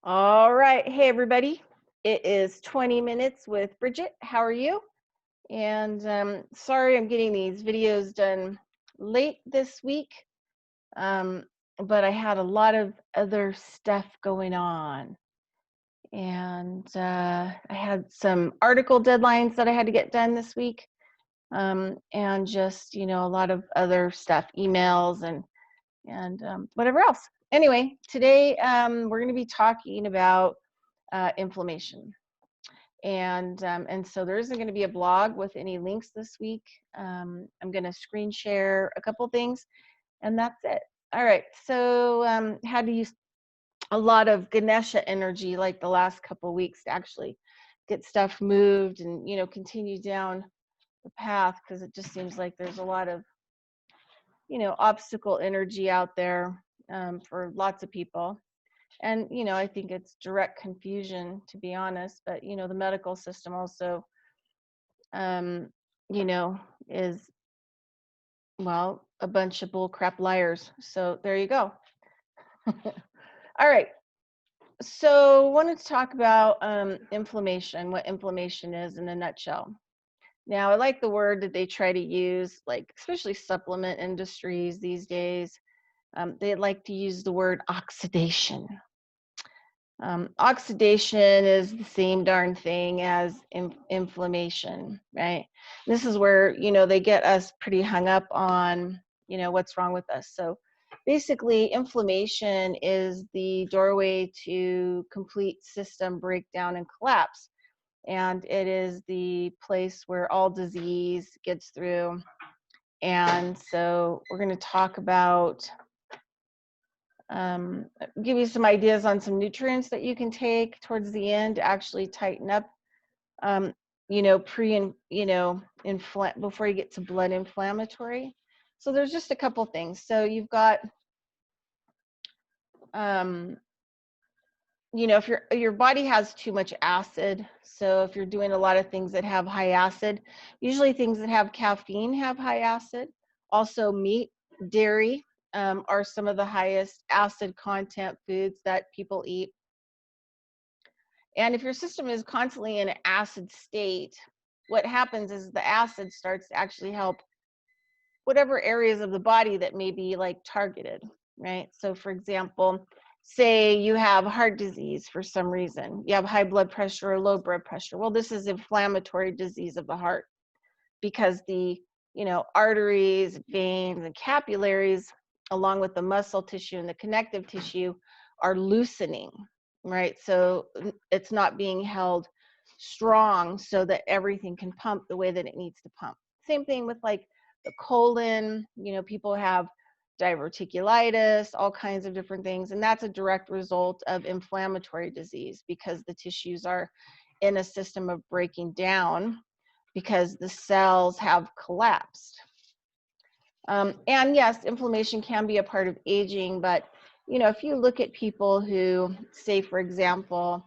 All right. Hey, everybody. It is 20 minutes with Bridgette. How are you? And sorry I'm getting these videos done late this week, um, but I had a lot of other stuff going on. And I had some article deadlines that I had to get done this week, and just, a lot of other stuff, emails and whatever else. Anyway, today we're going to be talking about inflammation. And so there isn't going to be a blog with any links this week. I'm going to screen share a couple things, and that's it. All right. So had to use a lot of Ganesha energy like the last couple weeks to actually get stuff moved and continue down the path, because it just seems like there's a lot of obstacle energy out there for lots of people. And, I think it's direct confusion, to be honest. But, the medical system also, um, is, well, a bunch of bullcrap liars. So there you go. All right. So I wanted to talk about inflammation, what inflammation is in a nutshell. Now, I like the word that they try to use, like especially supplement industries these days. They like to use the word oxidation. Oxidation is the same darn thing as inflammation, right? This is where, they get us pretty hung up on, what's wrong with us. So basically, inflammation is the doorway to complete system breakdown and collapse. And it is the place where all disease gets through. And so we're going to talk about give you some ideas on some nutrients that you can take towards the end to actually tighten up, before you get to blood inflammatory. So there's just a couple things. So you've got, if your body has too much acid, so if you're doing a lot of things that have high acid, usually things that have caffeine have high acid. Also meat, dairy, are some of the highest acid content foods that people eat. And if your system is constantly in an acid state, what happens is the acid starts to actually help whatever areas of the body that may be like targeted, right? So for example, say you have heart disease for some reason, you have high blood pressure or low blood pressure. Well, this is inflammatory disease of the heart, because the arteries, veins, and capillaries, along with the muscle tissue and the connective tissue, are loosening, right? So it's not being held strong so that everything can pump the way that it needs to pump. Same thing with like the colon. People have diverticulitis, all kinds of different things, and that's a direct result of inflammatory disease, because the tissues are in a system of breaking down because the cells have collapsed. And yes, inflammation can be a part of aging, but if you look at people who, say, for example,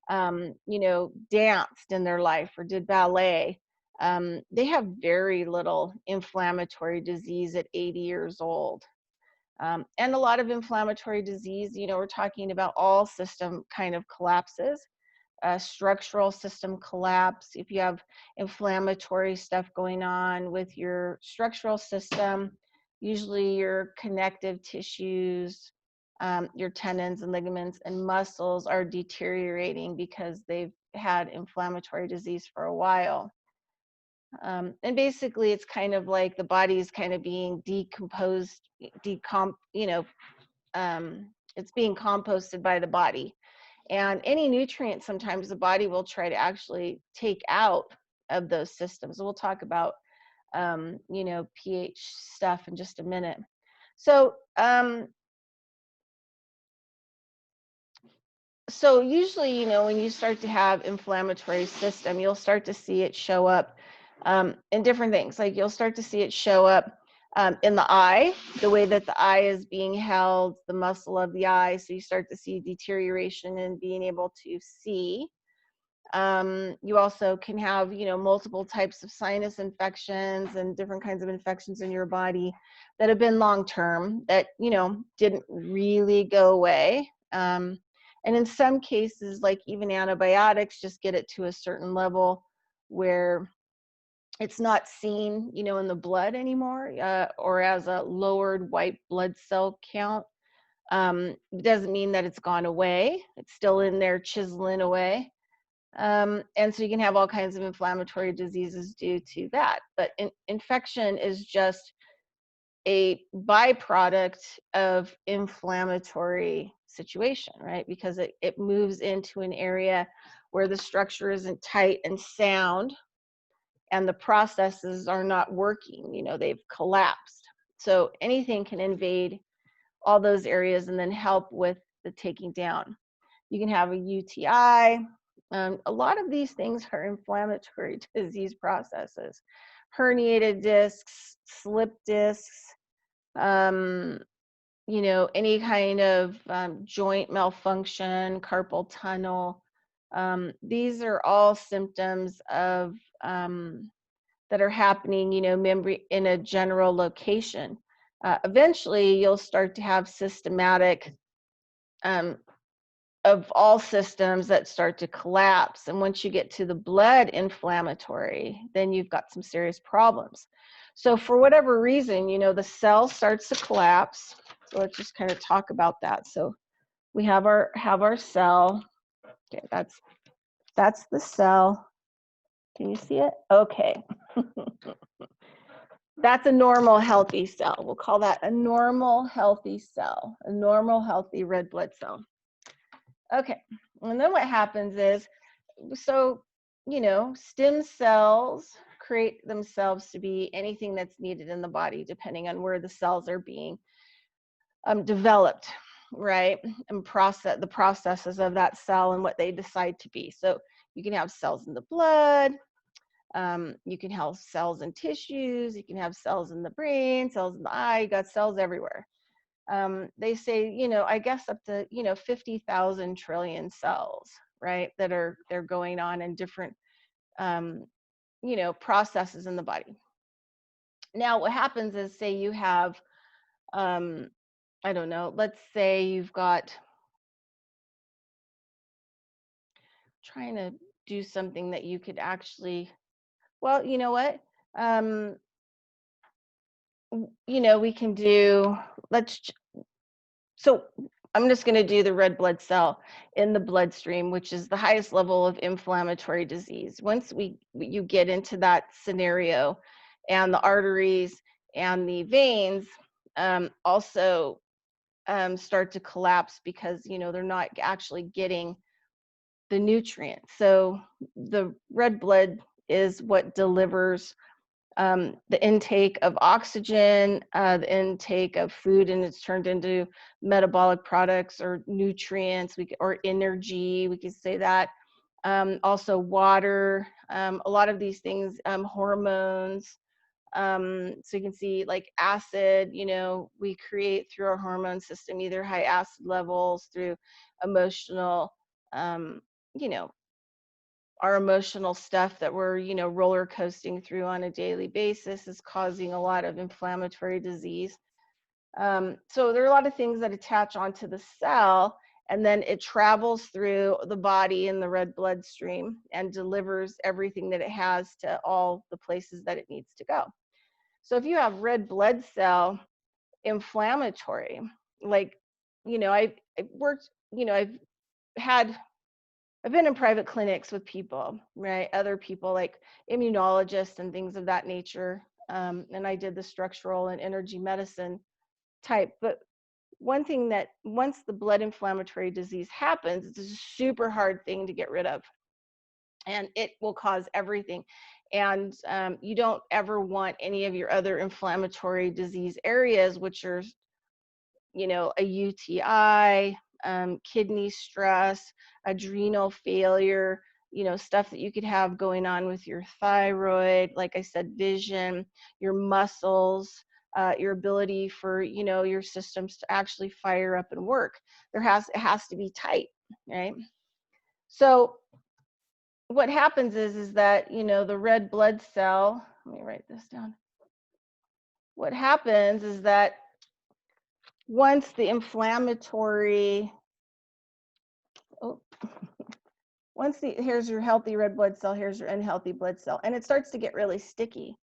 danced in their life or did ballet, they have very little inflammatory disease at 80 years old. And a lot of inflammatory disease, we're talking about all system kind of collapses. Structural system collapse. If you have inflammatory stuff going on with your structural system, usually your connective tissues, your tendons and ligaments and muscles are deteriorating because they've had inflammatory disease for a while. And basically, it's kind of like the body is kind of being decomposed, it's being composted by the body. And any nutrient, sometimes the body will try to actually take out of those systems. We'll talk about, pH stuff in just a minute. So usually, when you start to have inflammatory system, you'll start to see it show up in different things. Like you'll start to see it show up in the eye, the way that the eye is being held, the muscle of the eye. So you start to see deterioration in being able to see. You also can have, multiple types of sinus infections and different kinds of infections in your body that have been long-term that, didn't really go away. And And in some cases, like even antibiotics, just get it to a certain level where it's not seen, you know, in the blood anymore, or as a lowered white blood cell count. It doesn't mean that it's gone away. It's still in there chiseling away. And so you can have all kinds of inflammatory diseases due to that. But infection is just a byproduct of inflammatory situation, right? Because it moves into an area where the structure isn't tight and sound and the processes are not working, you know, they've collapsed. So anything can invade all those areas and then help with the taking down. You can have a UTI. A lot of these things are inflammatory disease processes. Herniated discs, slip discs, you know, any kind of joint malfunction, carpal tunnel. These are all symptoms of that are happening, you know, in a general location. Eventually, you'll start to have systematic of all systems that start to collapse. And once you get to the blood inflammatory, then you've got some serious problems. So for whatever reason, you know, the cell starts to collapse. So let's just kind of talk about that. So we have our cell. Okay, that's the cell. Can you see it? Okay. That's a normal healthy cell. We'll call that a normal healthy cell, a normal healthy red blood cell. Okay, and then what happens is, so, you know, stem cells create themselves to be anything that's needed in the body, depending on where the cells are being developed, right? And the processes of that cell and what they decide to be. So you can have cells in the blood, you can have cells in tissues, you can have cells in the brain, cells in the eye, you got cells everywhere. They say, you know, I guess up to, you know, 50,000 trillion cells, right, that they're going on in different, you know, processes in the body. Now, what happens is, say you have, I don't know, let's say you've got, trying to do something that you could actually, well, you know what, you know, we can do, so I'm just going to do the red blood cell in the bloodstream, which is the highest level of inflammatory disease. Once you get into that scenario, and the arteries and the veins also start to collapse because, you know, they're not actually getting the nutrients. So the red blood is what delivers the intake of oxygen, the intake of food, and it's turned into metabolic products or nutrients, or energy, we could say that. Also water, a lot of these things, hormones. So you can see like acid, you know, we create through our hormone system, either high acid levels through emotional, you know, our emotional stuff that we're, you know, roller coasting through on a daily basis is causing a lot of inflammatory disease. So there are a lot of things that attach onto the cell, and then it travels through the body in the red bloodstream and delivers everything that it has to all the places that it needs to go. So if you have red blood cell inflammatory, like, you know, I've worked, you know, I've been in private clinics with people, right? Other people like immunologists and things of that nature. And I did the structural and energy medicine type. But one thing that once the blood inflammatory disease happens, it's a super hard thing to get rid of. And it will cause everything. And you don't ever want any of your other inflammatory disease areas, which are, you know, a UTI, kidney stress, adrenal failure, you know, stuff that you could have going on with your thyroid, like I said, vision, your muscles, your ability for, you know, your systems to actually fire up and work. It has to be tight, right? So what happens is that, you know, the red blood cell, let me write this down. What happens is that once the inflammatory here's your healthy red blood cell, here's your unhealthy blood cell, and it starts to get really sticky.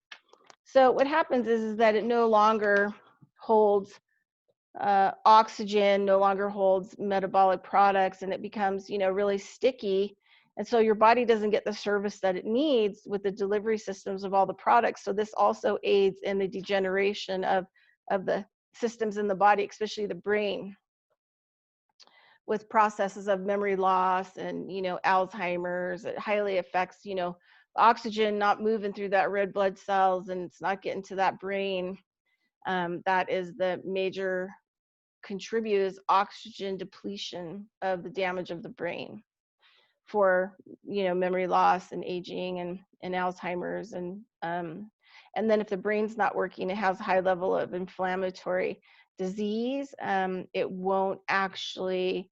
So what happens is that it no longer holds oxygen, no longer holds metabolic products, and it becomes, really sticky. And so your body doesn't get the service that it needs with the delivery systems of all the products. So this also aids in the degeneration of the systems in the body, especially the brain, with processes of memory loss and, Alzheimer's. It highly affects, oxygen not moving through that red blood cells, and it's not getting to that brain. That is the major contribute is oxygen depletion of the damage of the brain for, memory loss and aging and Alzheimer's. And then if the brain's not working, it has a high level of inflammatory disease. It won't actually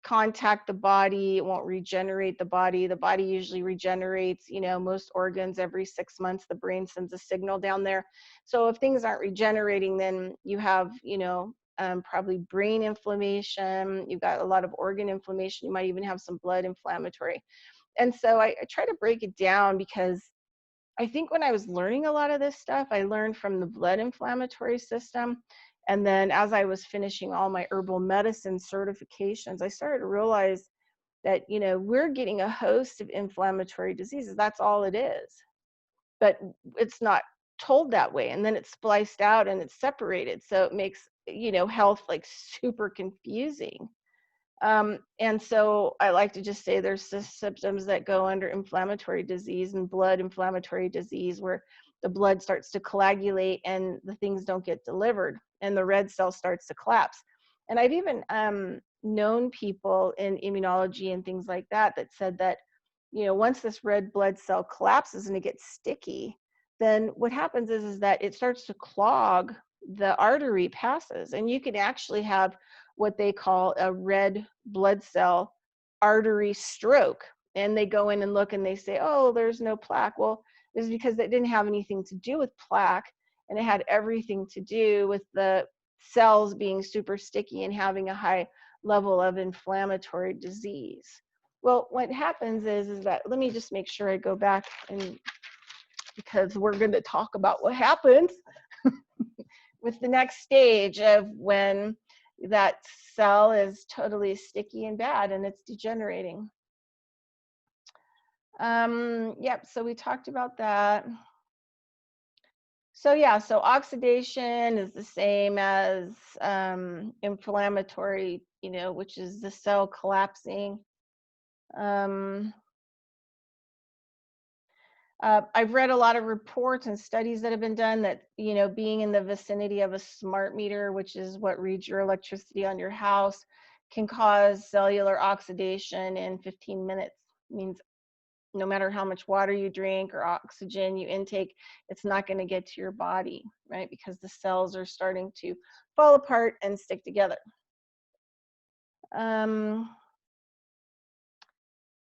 contact the body. It won't regenerate the body. The body usually regenerates, most organs every 6 months. The brain sends a signal down there. So if things aren't regenerating, then you have, probably brain inflammation. You've got a lot of organ inflammation. You might even have some blood inflammatory. And so I try to break it down, because I think when I was learning a lot of this stuff, I learned from the blood inflammatory system. And then as I was finishing all my herbal medicine certifications, I started to realize that, we're getting a host of inflammatory diseases. That's all it is. But it's not told that way. And then it's spliced out and it's separated. So it makes, health like super confusing. And so I like to just say there's symptoms that go under inflammatory disease and blood inflammatory disease, where the blood starts to coagulate and the things don't get delivered and the red cell starts to collapse. And I've even known people in immunology and things like that said that, once this red blood cell collapses and it gets sticky, then what happens is that it starts to clog the artery passes, and you can actually have what they call a red blood cell artery stroke. And they go in and look and they say, oh, there's no plaque. Well, it's because it didn't have anything to do with plaque, and it had everything to do with the cells being super sticky and having a high level of inflammatory disease. Well, what happens is that, let me just make sure I go back, and because we're going to talk about what happens with the next stage of when that cell is totally sticky and bad and it's degenerating. Yep, so we talked about that. So yeah, so oxidation is the same as inflammatory, which is the cell collapsing. I've read a lot of reports and studies that have been done that, being in the vicinity of a smart meter, which is what reads your electricity on your house, can cause cellular oxidation in 15 minutes. It means no matter how much water you drink or oxygen you intake, it's not going to get to your body, right? Because the cells are starting to fall apart and stick together.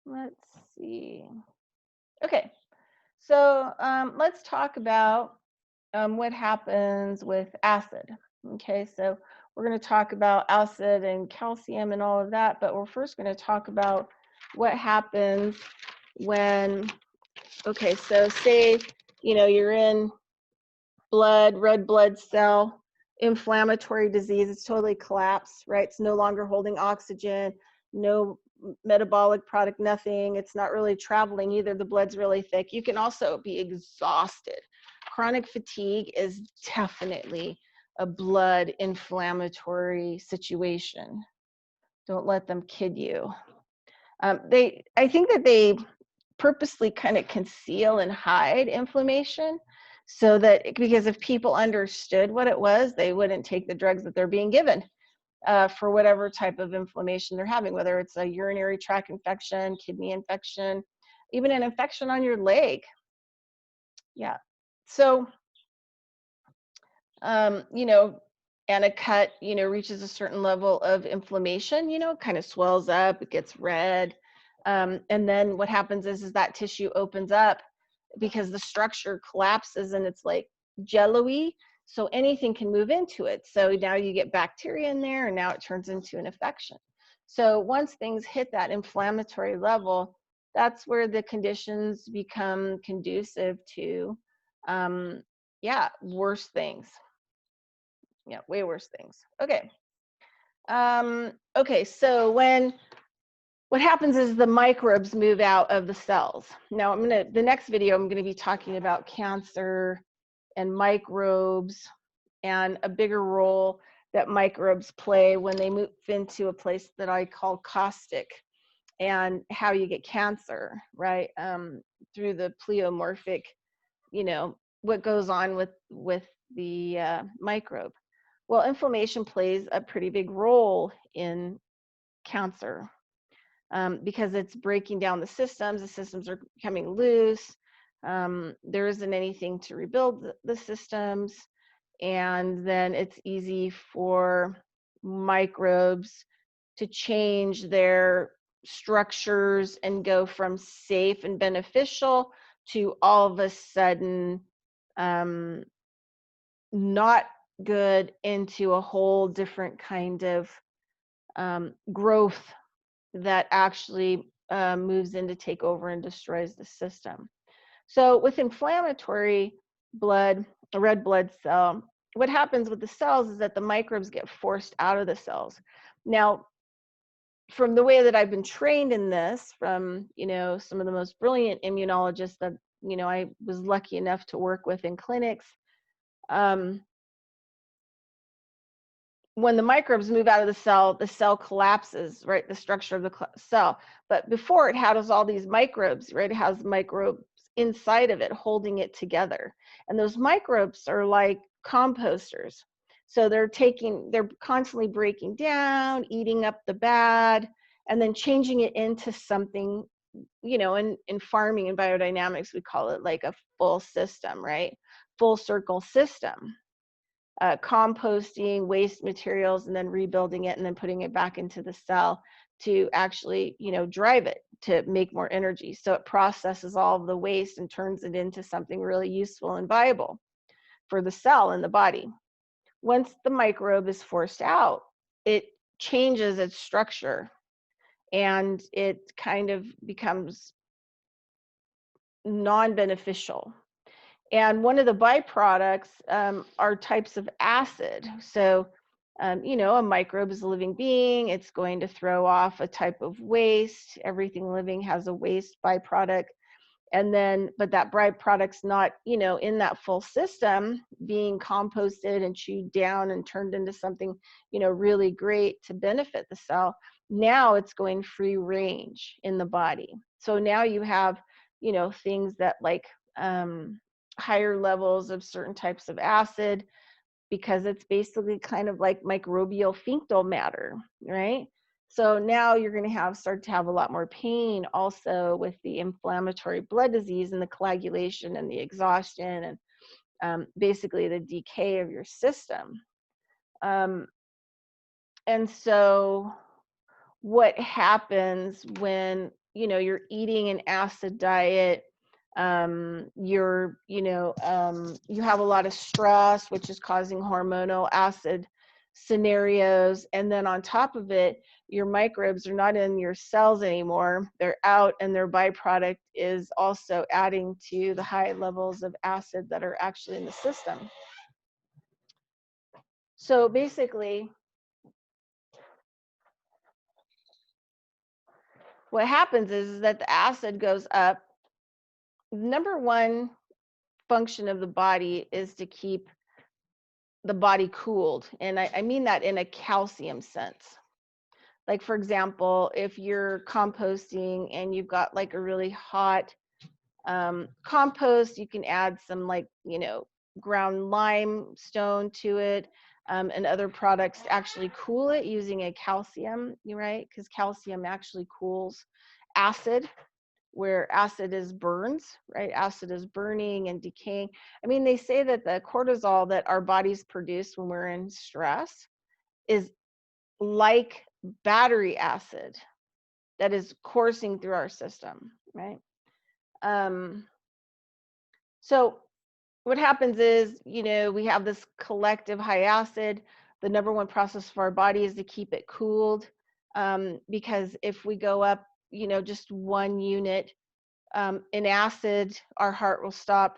Let's see. Okay. So let's talk about what happens with acid. Okay, so we're going to talk about acid and calcium and all of that, but we're first going to talk about what happens when, okay, so say, you're in red blood cell, inflammatory disease, it's totally collapsed, right? It's no longer holding oxygen, no metabolic product, nothing. It's not really traveling either. The blood's really thick. You can also be exhausted. Chronic fatigue is definitely a blood inflammatory situation. Don't let them kid you. I think that they purposely kind of conceal and hide inflammation, so that, because if people understood what it was, they wouldn't take the drugs that they're being given for whatever type of inflammation they're having, whether it's a urinary tract infection, kidney infection, even an infection on your leg. Yeah. So, and a cut, reaches a certain level of inflammation, kind of swells up, it gets red. And then what happens is that tissue opens up because the structure collapses and it's like jello-y. So anything can move into it. So now you get bacteria in there, and now it turns into an infection. So once things hit that inflammatory level, that's where the conditions become conducive to, yeah, worse things. Yeah, way worse things. Okay. Okay, so what happens is the microbes move out of the cells. Now the next video, I'm gonna be talking about cancer and microbes and a bigger role that microbes play when they move into a place that I call caustic, and how you get cancer, right? Through the pleomorphic, what goes on with the microbe. Well, inflammation plays a pretty big role in cancer, because it's breaking down the systems are becoming loose. There isn't anything to rebuild the systems, and then it's easy for microbes to change their structures and go from safe and beneficial to all of a sudden not good, into a whole different kind of growth that actually moves in to take over and destroys the system. So with inflammatory blood, a red blood cell, what happens with the cells is that the microbes get forced out of the cells. Now, from the way that I've been trained in this, from some of the most brilliant immunologists that I was lucky enough to work with in clinics, when the microbes move out of the cell collapses, right? The structure of the cell. But before, it has all these microbes, right? It has microbes inside of it holding it together. And those microbes are like composters. So they're constantly breaking down, eating up the bad, and then changing it into something, in farming and biodynamics, we call it like a full system, right? Full circle system. Composting waste materials and then rebuilding it and then putting it back into the cell to actually, drive it to make more energy. So it processes all of the waste and turns it into something really useful and viable for the cell in the body. Once the microbe is forced out, it changes its structure and it kind of becomes non-beneficial. And one of the byproducts are types of acid. So, a microbe is a living being. It's going to throw off a type of waste. Everything living has a waste byproduct. But that byproduct's not, in that full system being composted and chewed down and turned into something, really great to benefit the cell. Now it's going free range in the body. So now you have, things that like, higher levels of certain types of acid, because it's basically kind of like microbial fecal matter, right? So now you're going to start to have a lot more pain also with the inflammatory blood disease and the coagulation and the exhaustion and basically the decay of your system. And so what happens when you're eating an acid diet, you have a lot of stress, which is causing hormonal acid scenarios, and then on top of it, your microbes are not in your cells anymore, they're out, and their byproduct is also adding to the high levels of acid that are actually in the system. So basically what happens is that the acid goes up. Number one function of the body is to keep the body cooled. And I mean that in a calcium sense. Like, for example, if you're composting and you've got like a really hot compost, you can add some ground limestone to it, and other products to actually cool it using a calcium, right? Because calcium actually cools acid, where acid is burns, right? Acid is burning and decaying. I mean, they say that the cortisol that our bodies produce when we're in stress is like battery acid that is coursing through our system, right? So what happens is, we have this collective high acid. The number one process for our body is to keep it cooled. because if we go up, just 1 unit in acid, our heart will stop.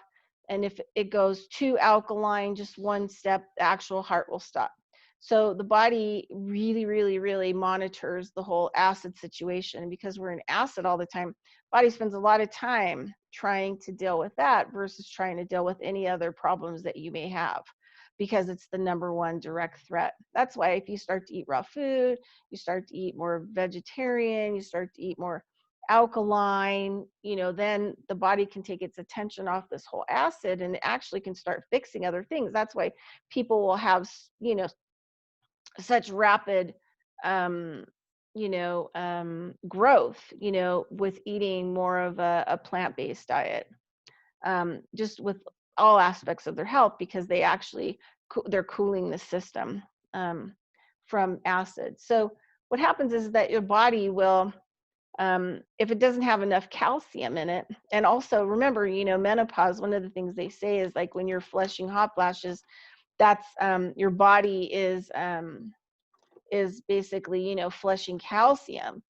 And if it goes too alkaline, just 1 step, the actual heart will stop. So the body really, really, really monitors the whole acid situation. Because we're in acid all the time, body spends a lot of time trying to deal with that versus trying to deal with any other problems that you may have, because it's the #1 direct threat. That's why if you start to eat raw food, you start to eat more vegetarian, you start to eat more alkaline, then the body can take its attention off this whole acid and it actually can start fixing other things. That's why people will have, such rapid, um, growth, with eating more of a plant-based diet, just with all aspects of their health, because they actually, they're cooling the system from acid. So what happens is that your body will, if it doesn't have enough calcium in it, and also remember, menopause, one of the things they say is like when you're flushing hot flashes, that's your body is basically, flushing calcium.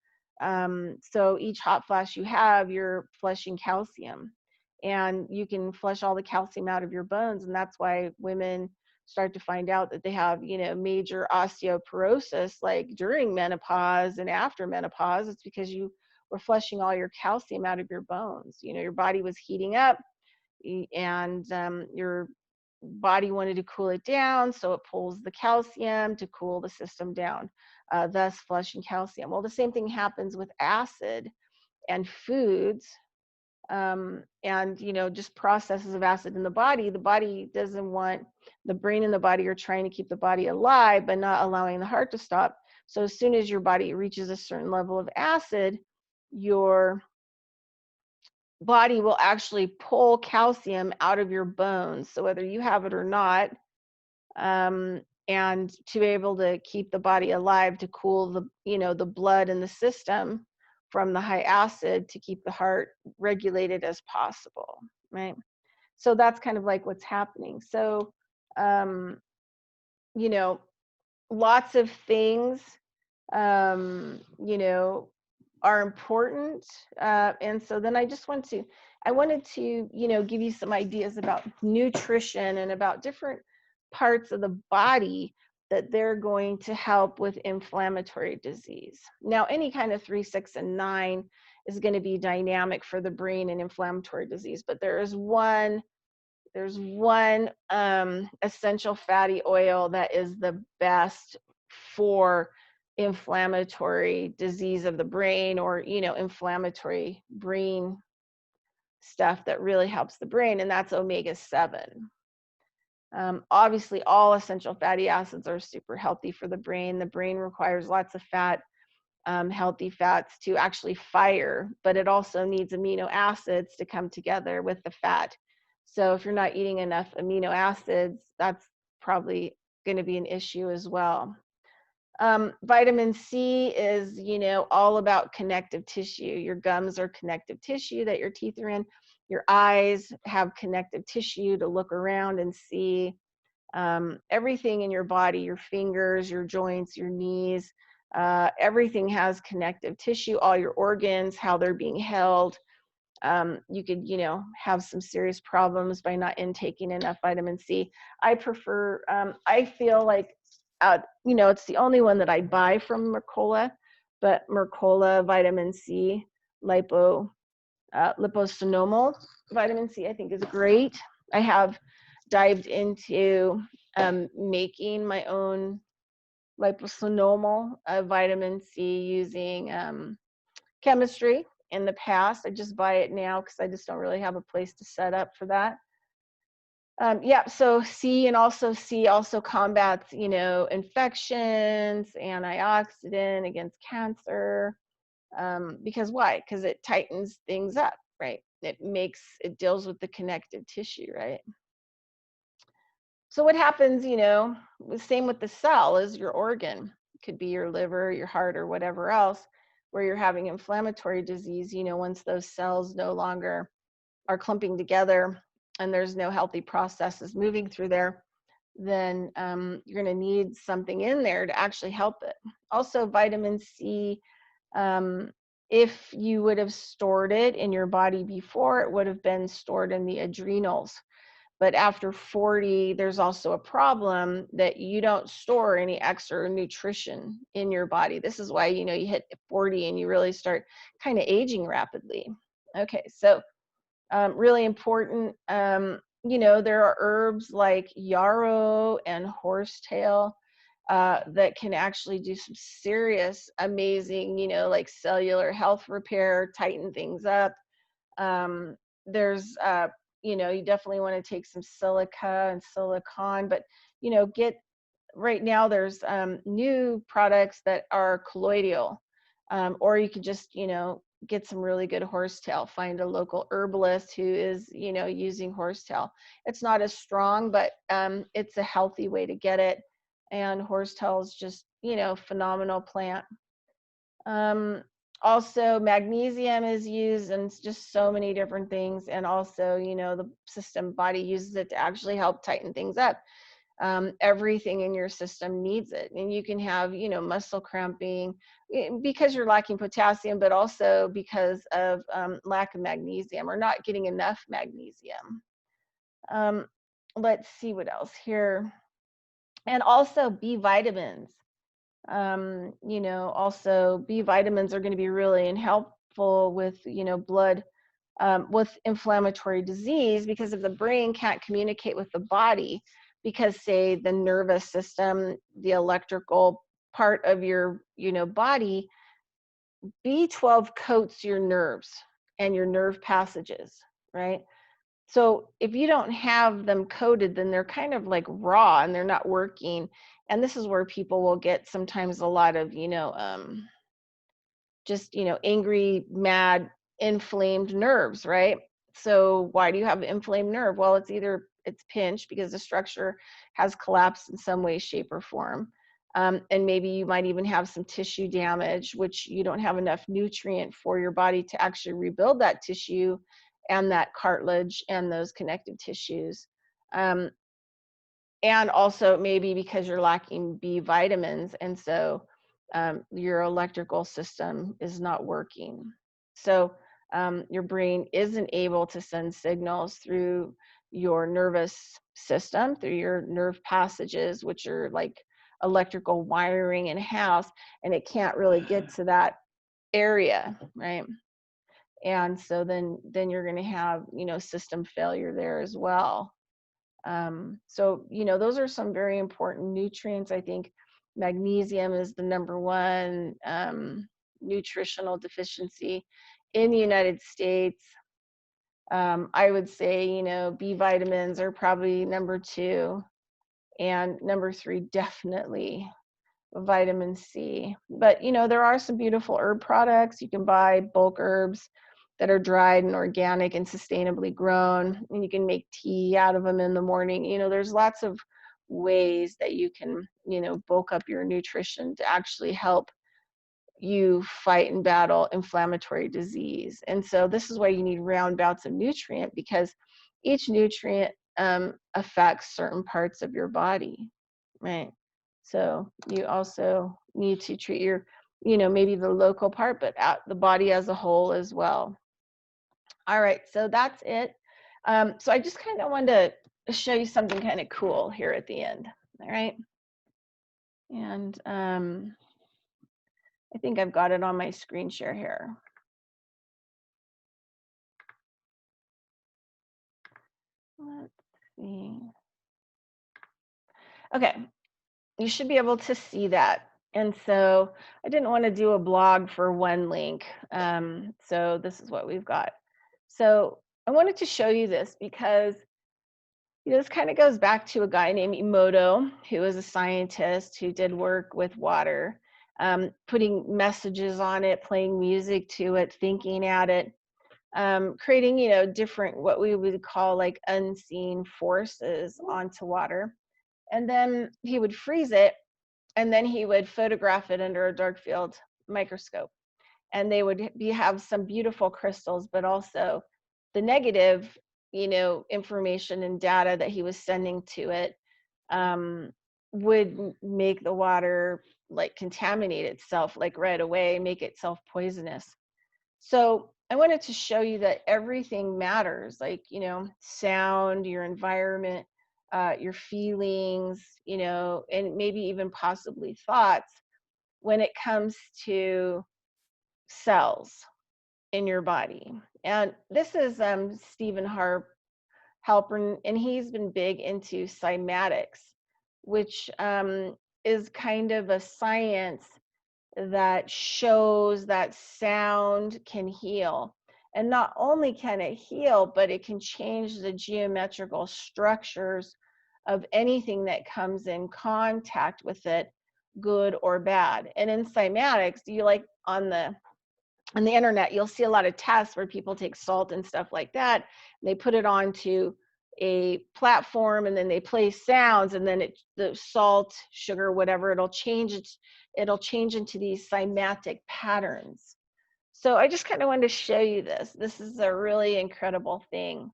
So each hot flash you have, you're flushing calcium, and you can flush all the calcium out of your bones. And that's why women start to find out that they have, major osteoporosis, like during menopause and after menopause. It's because you were flushing all your calcium out of your bones. Your body was heating up, and your body wanted to cool it down, so it pulls the calcium to cool the system down, thus flushing calcium. Well, the same thing happens with acid and foods, and just processes of acid in the body. The body doesn't want, the brain and the body are trying to keep the body alive but not allowing the heart to stop. So as soon as your body reaches a certain level of acid, your body will actually pull calcium out of your bones, so whether you have it or not, and to be able to keep the body alive, to cool the blood in the system from the high acid, to keep the heart regulated as possible, right? So that's kind of like what's happening. So um, you know lots of things, um, you know, are important. And so then I wanted to, give you some ideas about nutrition and about different parts of the body that they're going to help with inflammatory disease. Now, any kind of 3, 6, and 9 is going to be dynamic for the brain and inflammatory disease, but there's one essential fatty oil that is the best for inflammatory disease of the brain, or inflammatory brain stuff that really helps the brain, and that's omega-7. Obviously, all essential fatty acids are super healthy for the brain. The brain requires lots of fat, healthy fats to actually fire, but it also needs amino acids to come together with the fat. So if you're not eating enough amino acids, that's probably going to be an issue as well. Vitamin C is, all about connective tissue. Your gums are connective tissue that your teeth are in. Your eyes have connective tissue to look around and see. Everything in your body, your fingers, your joints, your knees, everything has connective tissue. All your organs, how they're being held. You could, have some serious problems by not intaking enough vitamin C. I feel like, it's the only one that I buy from Mercola, but Mercola vitamin C, liposomal vitamin C, I think is great. I have dived into making my own liposomal vitamin C using chemistry in the past. I just buy it now because I just don't really have a place to set up for that. Yeah, so C also combats, infections, antioxidant against cancer. Because why? Because it tightens things up, right? It deals with the connective tissue, right? So what happens, the same with the cell is your organ. It could be your liver, your heart, or whatever else, where you're having inflammatory disease, once those cells no longer are clumping together and there's no healthy processes moving through there, then you're going to need something in there to actually help it. Also, vitamin C, if you would have stored it in your body before, it would have been stored in the adrenals. But after 40, there's also a problem that you don't store any extra nutrition in your body. This is why, you hit 40 and you really start kind of aging rapidly. Okay, so really important. There are herbs like yarrow and horsetail that can actually do some serious, amazing, like cellular health repair, tighten things up. There's, you definitely want to take some silica and silicon, but, get right now there's new products that are colloidal, or you could just, get some really good horsetail. Find a local herbalist who is, using horsetail. It's not as strong, but it's a healthy way to get it. And horsetail is just, phenomenal plant. Um, Also, magnesium is used in just so many different things. And also, the system body uses it to actually help tighten things up. Everything in your system needs it. And you can have, muscle cramping because you're lacking potassium, but also because of lack of magnesium or not getting enough magnesium. Let's see what else here. And also B vitamins. Also B vitamins are going to be really helpful with, blood, with inflammatory disease, because if the brain can't communicate with the body, because say the nervous system, the electrical part of your, body, B12 coats your nerves and your nerve passages, right? So if you don't have them coated, then they're kind of like raw and they're not working. And this is where people will get sometimes a lot of, just, angry, mad, inflamed nerves, right? So why do you have an inflamed nerve? Well, it's either it's pinched because the structure has collapsed in some way, shape, or form. And maybe you might even have some tissue damage, which you don't have enough nutrient for your body to actually rebuild that tissue and that cartilage and those connective tissues. Um, and also maybe because you're lacking B vitamins, and so your electrical system is not working. So your brain isn't able to send signals through your nervous system, through your nerve passages, which are like electrical wiring in a house, and it can't really get to that area, right? And so then you're going to have, system failure there as well. So, those are some very important nutrients. I think magnesium is the number one nutritional deficiency in the United States. I would say, B vitamins are probably number two, and number three, definitely vitamin C. But, there are some beautiful herb products. You can buy bulk herbs that are dried and organic and sustainably grown, and you can make tea out of them in the morning. There's lots of ways that you can, bulk up your nutrition to actually help you fight and battle inflammatory disease. And so this is why you need round bouts of nutrient, because each nutrient affects certain parts of your body, right? So you also need to treat your, maybe the local part, but the body as a whole as well. All right, so that's it. So I just kind of wanted to show you something kind of cool here at the end. All right. And I think I've got it on my screen share here. Let's see. Okay, you should be able to see that. And so I didn't want to do a blog for one link. So this is what we've got. So I wanted to show you this because, this kind of goes back to a guy named Emoto, who was a scientist who did work with water, putting messages on it, playing music to it, thinking at it, creating, different, what we would call like unseen forces onto water. And then he would freeze it, and then he would photograph it under a dark field microscope. And they would have some beautiful crystals, but also the negative, information and data that he was sending to it would make the water like contaminate itself like right away, make itself poisonous. So I wanted to show you that everything matters, like, sound, your environment, your feelings, and maybe even possibly thoughts when it comes to cells in your body. And this is Stephen Halpern, and he's been big into cymatics, which is kind of a science that shows that sound can heal. And not only can it heal, but it can change the geometrical structures of anything that comes in contact with it, good or bad. And in cymatics, on the internet, you'll see a lot of tests where people take salt and stuff like that, and they put it onto a platform, and then they play sounds, and then the salt, sugar, whatever, it'll change into these cymatic patterns. So I just kind of wanted to show you this. This is a really incredible thing.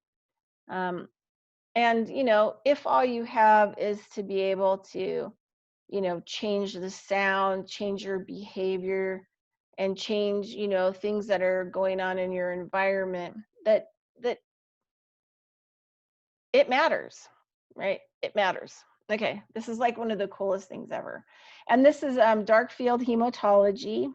And if all you have is to be able to change the sound, change your behavior, and change things that are going on in your environment, that it matters, right? It matters. Okay, this is like one of the coolest things ever. And this is dark field hematology,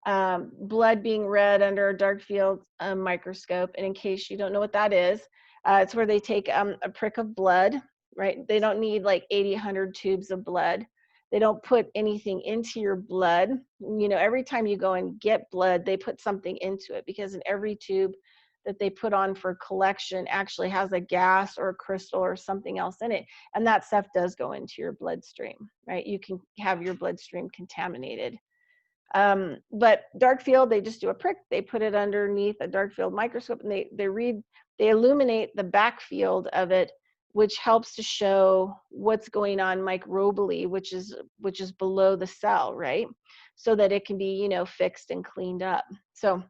blood being read under a dark field microscope. And in case you don't know what that is, it's where they take a prick of blood, right? They don't need like 80, 100 tubes of blood. They don't put anything into your blood. Every time you go and get blood, they put something into it, because in every tube that they put on for collection actually has a gas or a crystal or something else in it. And that stuff does go into your bloodstream, right? You can have your bloodstream contaminated. But dark field, they just do a prick, they put it underneath a dark field microscope, and they illuminate the back field of it, which helps to show what's going on microbially, which is below the cell, right? So that it can be, fixed and cleaned up. So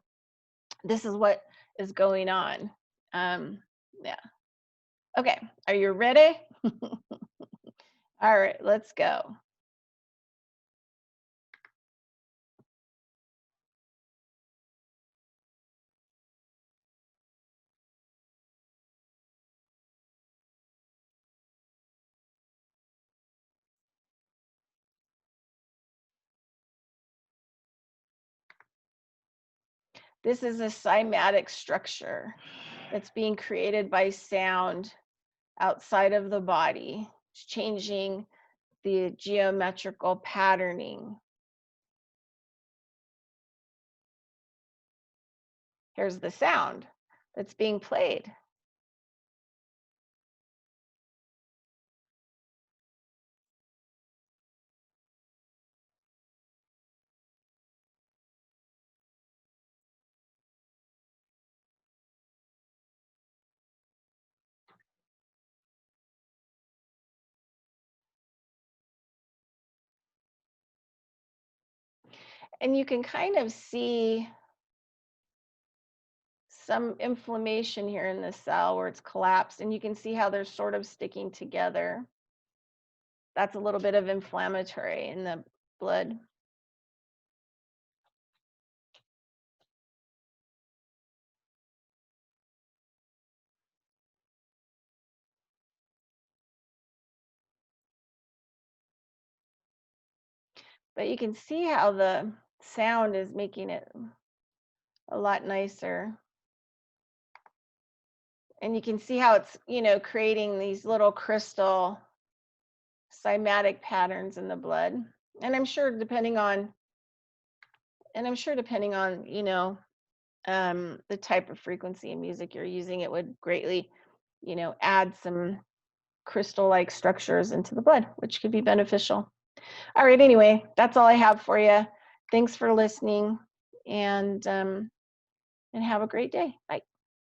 this is what is going on. Yeah. Okay, are you ready? All right, let's go. This is a cymatic structure that's being created by sound outside of the body. It's changing the geometrical patterning. Here's the sound that's being played. And you can kind of see some inflammation here in the cell where it's collapsed, and you can see how they're sort of sticking together. That's a little bit of inflammatory in the blood. But you can see how the sound is making it a lot nicer. And you can see how it's, creating these little crystal cymatic patterns in the blood. And I'm sure depending on, the type of frequency and music you're using, it would greatly, add some crystal-like structures into the blood, which could be beneficial. All right, anyway, that's all I have for you. Thanks for listening, and have a great day. Bye.